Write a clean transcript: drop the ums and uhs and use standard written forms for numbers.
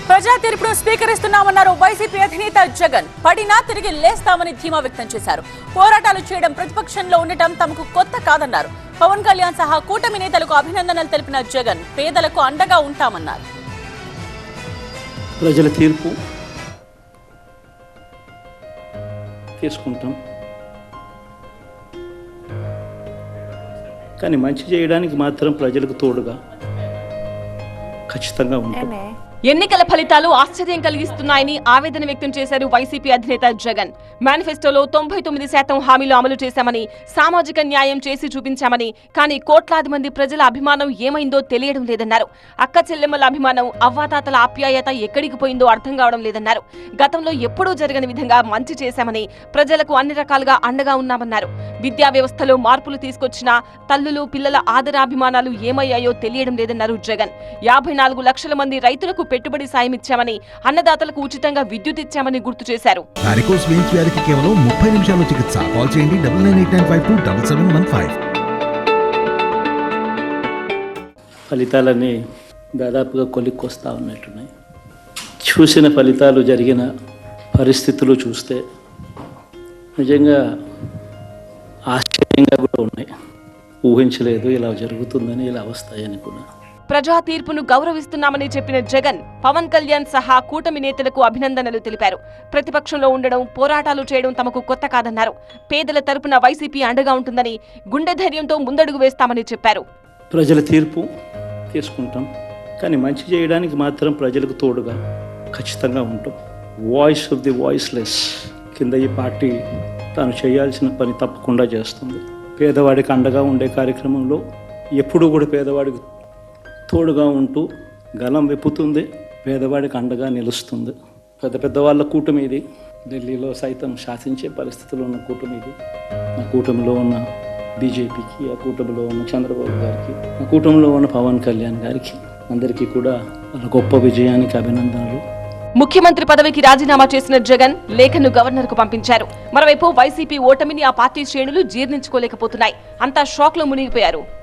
ప్రజా తీర్పును స్వీకరిస్తున్నామన్నారు వైసీపీ అధినేత జగన్. పడినా తిరిగి లేస్తామని ధీమా వ్యక్తం చేశారు. పోరాటాలు చేయడం, ప్రతిపక్షంలో ఉండటం తమకు కొత్త కాదన్నారు. పవన్ కళ్యాణ్ సహా కూటమి నేతలకు అభినందనలు తెలిపిన జగన్ పేదలకు అండగా ఉంటామన్నారు. ప్రజల తీర్పు తీసుకుంటాం, కానీ మంచి చేయడానికి మాత్రం ప్రజలకు తోడుగా ఖచ్చితంగా ఉంటాం. ఎన్నికల ఫలితాలు ఆశ్చర్యం కలిగిస్తున్నాయని ఆవేదన వ్యక్తం చేశారు వైసీపీ అధినేత జగన్. మేనిఫెస్టోలో 99% హామీలు అమలు చేశామని, సామాజిక న్యాయం చేసి చూపించామని, కానీ కోట్లాది మంది ప్రజల అభిమానం ఏమైందో తెలియడం లేదన్నారు. అక్క చెల్లెమ్మల అభిమానం, అవ్వాతాతల ఆప్యాయత ఎక్కడికి పోయిందో అర్థం కావడం లేదన్నారు. గతంలో ఎప్పుడూ జరగని విధంగా మంచి చేశామని, ప్రజలకు అన్ని రకాలుగా అండగా ఉన్నామన్నారు. విద్యా వ్యవస్థలో మార్పులు తీసుకొచ్చినా తల్లులు, పిల్లల ఆదరాభిమానాలు ఏమయ్యాయో తెలియడం లేదన్నారు జగన్. 54 లక్షల మంది రైతులకు పెట్టుబడి సాయం ఇచ్చామని, అన్నదాతలకు ఉచితంగా విద్యుత్ ఇచ్చామని గుర్తు చేశారు. వారికోస్ వెయిన్స్ వ్యాధికి కేవలం 30 నిమిషాల్లో చికిత్స. కాల్ చేయండి 9989527715. ఫలితాలన్నీ దాదాపుగా కొలిక్కొస్తా ఉన్నట్టున్నాయి. చూసిన ఫలితాలు, జరిగిన పరిస్థితులు చూస్తే నిజంగా ఆశ్చర్యంగా కూడా ఉన్నాయి. ఊహించలేదు ఇలా జరుగుతుందని, ఇలా వస్తాయని కూడా. ప్రజా తీర్పును గౌరవిస్తున్నామని చెప్పిన జగన్ పవన్ కళ్యాణ్ సహా కూటమి నేతలకు అభినందనలు తెలిపారు. ప్రతిపక్షంలో ఉండడం, పోరాటాలు చేయడం తమకు కొత్త కాదన్నారు. పేదల తరపున వైసీపీ అండగా ఉంటుందని, గుండె ధైర్యంతో ముందడుగు వేస్తామని చెప్పారు. ప్రజల తీర్పు తీసుకుంటాం, కానీ మంచి చేయడానికి మాత్రం ప్రజలకు తోడుగా ఖచ్చితంగా ఉంటాం. వాయిస్ ఆఫ్ ది వాయిస్లెస్ కింద ఈ పార్టీ తాను చేయాల్సిన పని తప్పకుండా చేస్తుంది. పేదవాడికి అండగా ఉండే కార్యక్రమంలో ఎప్పుడూ కూడా పేదవాడికి తోడుగా ఉంటూ గలం విప్పుతుంది, పేదవాడికి అండగా నిలుస్తుంది. పెద్ద పెద్ద వాళ్ళ కూటమి ఇది. ఢిల్లీలో సైతం శాసించే పరిస్థితుల్లో ఉన్న కూటమి ఇది. ఆ కూటమిలో ఉన్న బీజేపీకి, ఆ కూటమిలో ఉన్న చంద్రబాబు గారికి, ఆ కూటమిలో ఉన్న పవన్ కళ్యాణ్ గారికి, అందరికీ కూడా వాళ్ళ గొప్ప విజయానికి అభినందనలు. ముఖ్యమంత్రి పదవికి రాజీనామా చేసిన జగన్ లేఖను గవర్నర్కు పంపించారు. మరోవైపు వైసీపీ ఓటమిని ఆ పార్టీ శ్రేణులు జీర్ణించుకోలేకపోతున్నాయి. అంతా షాక్లో మునిగిపోయారు.